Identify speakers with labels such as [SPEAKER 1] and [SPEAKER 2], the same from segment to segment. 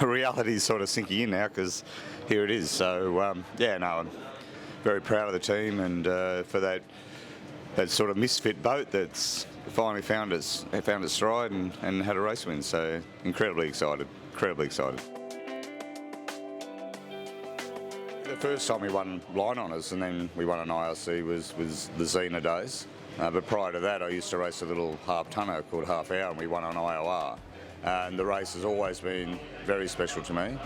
[SPEAKER 1] Reality's sort of sinking in now because here it is. So I'm very proud of the team and for that sort of misfit boat that's finally found its stride and had a race win. So incredibly excited. The first time we won line honours and then we won an IRC was the Xena days. But prior to that, I used to race a little half-tonner called Half Hour, and we won on IOR. And the race has always been very special to me,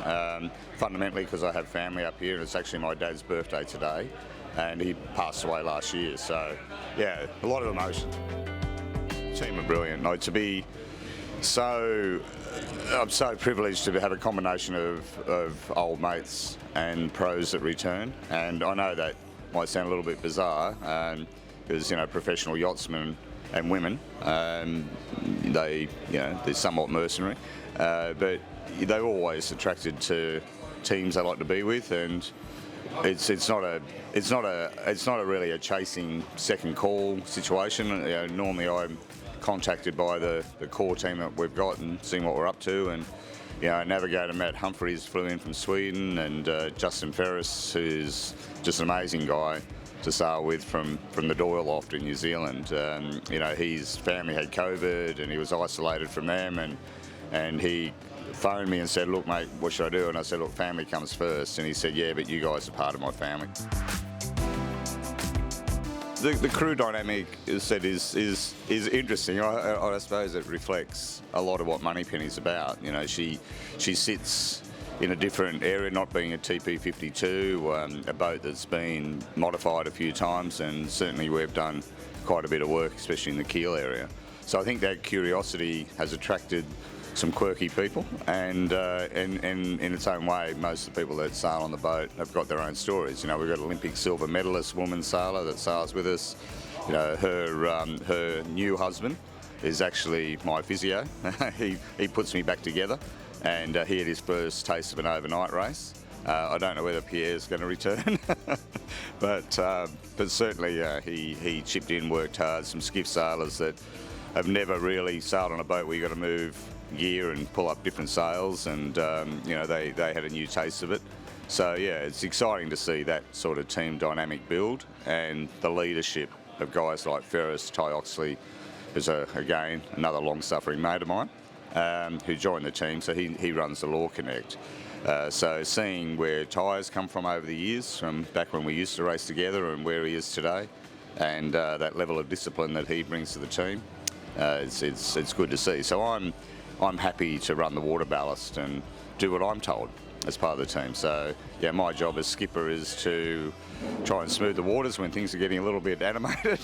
[SPEAKER 1] fundamentally because I have family up here, and it's actually my dad's birthday today, and he passed away last year. So, yeah, a lot of emotion. The team are brilliant. I'm so privileged to have a combination of old mates and pros that return, and I know that might sound a little bit bizarre, because professional yachtsmen and women, they're somewhat mercenary, but they're always attracted to teams they like to be with, and it's not really a chasing second call situation. Normally I'm contacted by the core team that we've got and seeing what we're up to, and Navigator Matt Humphreys flew in from Sweden, and Justin Ferris, who's just an amazing guy to sail with from the Doyle Loft in New Zealand. His family had COVID and he was isolated from them, and he phoned me and said, "Look, mate, what should I do?" And I said, "Look, family comes first." And he said, "Yeah, but you guys are part of my family." The crew dynamic, as said, is interesting. I suppose it reflects a lot of what Moneypenny's about. She sits in a different area, not being a TP52, a boat that's been modified a few times, and certainly we've done quite a bit of work, especially in the keel area. So I think that curiosity has attracted some quirky people, and in its own way, most of the people that sail on the boat have got their own stories. We've got an Olympic silver medalist woman sailor that sails with us. Her new husband is actually my physio. he puts me back together. And he had his first taste of an overnight race. I don't know whether Pierre's going to return, but certainly he chipped in, worked hard. Some skiff sailors that have never really sailed on a boat where you've got to move gear and pull up different sails, and they had a new taste of it. So yeah, it's exciting to see that sort of team dynamic build, and the leadership of guys like Ferris, Ty Oxley, who's again another long-suffering mate of mine, who joined the team. So he runs the Law Connect. So seeing where Ty's come from over the years, from back when we used to race together, and where he is today, and that level of discipline that he brings to the team, it's good to see. So I'm happy to run the water ballast and do what I'm told as part of the team. So yeah, my job as skipper is to try and smooth the waters when things are getting a little bit animated.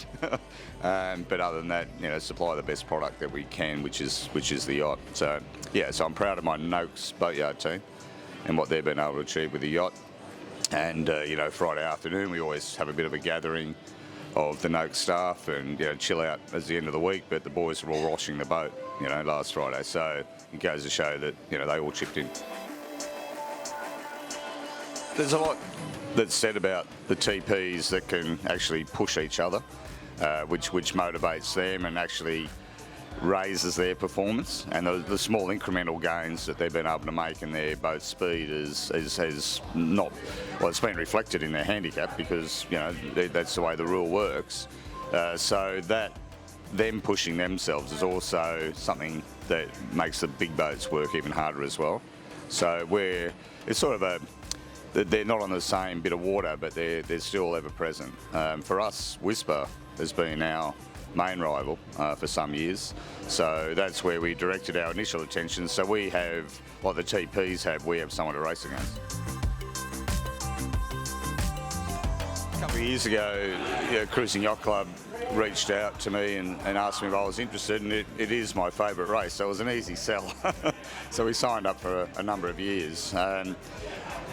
[SPEAKER 1] But other than that, supply the best product that we can, which is the yacht. So yeah, so I'm proud of my Noakes boatyard team and what they've been able to achieve with the yacht. And Friday afternoon we always have a bit of a gathering of the Noakes staff and chill out as the end of the week. But the boys were all washing the boat, last Friday. So it goes to show that they all chipped in. There's a lot that's said about the TPs that can actually push each other, which motivates them and actually raises their performance. And the small incremental gains that they've been able to make in their boat speed has not, well, it's been reflected in their handicap because that's the way the rule works. So that them pushing themselves is also something that makes the big boats work even harder as well. So it's sort of they're not on the same bit of water, but they're still ever present. For us, Whisper has been our main rival for some years, so that's where we directed our initial attention. So we have, like the TPs have, we have someone to race against. A couple of years ago, Cruising Yacht Club reached out to me and asked me if I was interested, and it is my favourite race, so it was an easy sell. So we signed up for a number of years.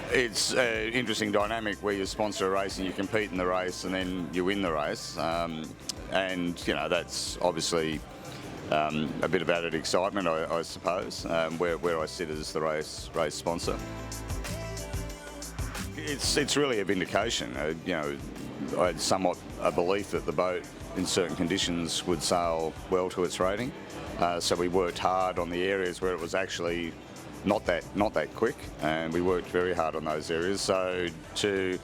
[SPEAKER 1] It's an interesting dynamic where you sponsor a race and you compete in the race and then you win the race. And that's obviously a bit of added excitement, I suppose, where I sit as the race sponsor. It's really a vindication. I had somewhat a belief that the boat in certain conditions would sail well to its rating. So we worked hard on the areas where it was actually not that quick, and we worked very hard on those areas. So to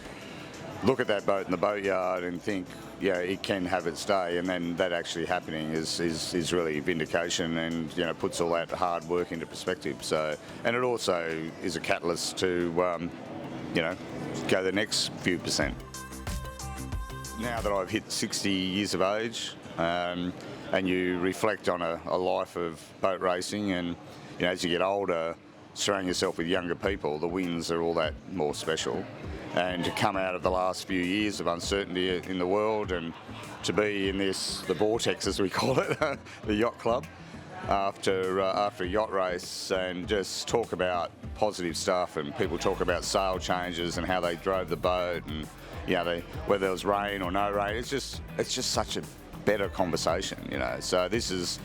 [SPEAKER 1] look at that boat in the boatyard and think, yeah, it can have its day, and then that actually happening is really vindication, and puts all that hard work into perspective. So, and it also is a catalyst to go the next few percent. Now that I've hit 60 years of age, and you reflect on a life of boat racing, and as you get older, surrounding yourself with younger people, the wins are all that more special. And to come out of the last few years of uncertainty in the world and to be in the vortex, as we call it, the yacht club, after a yacht race, and just talk about positive stuff, and people talk about sail changes and how they drove the boat, and whether there was rain or no rain, it's just such a better conversation, So this is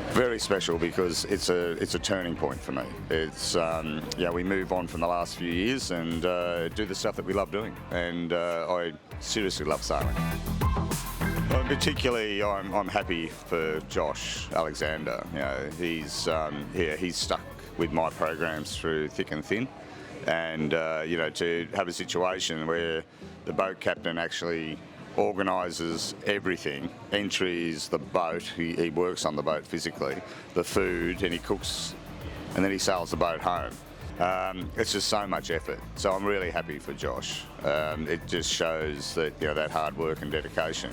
[SPEAKER 1] very special because it's a turning point for me. It's we move on from the last few years and do the stuff that we love doing, and I seriously love sailing. Well, particularly, I'm happy for Josh Alexander. He's stuck with my programs through thick and thin, and to have a situation where the boat captain actually organises everything, entries, the boat, he works on the boat physically, the food, and he cooks, and then he sails the boat home. It's just so much effort. So I'm really happy for Josh. It just shows that that hard work and dedication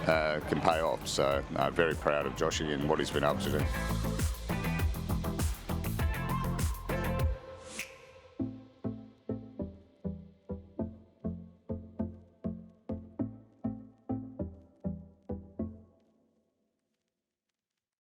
[SPEAKER 1] can pay off. So I'm very proud of Joshy and what he's been able to do.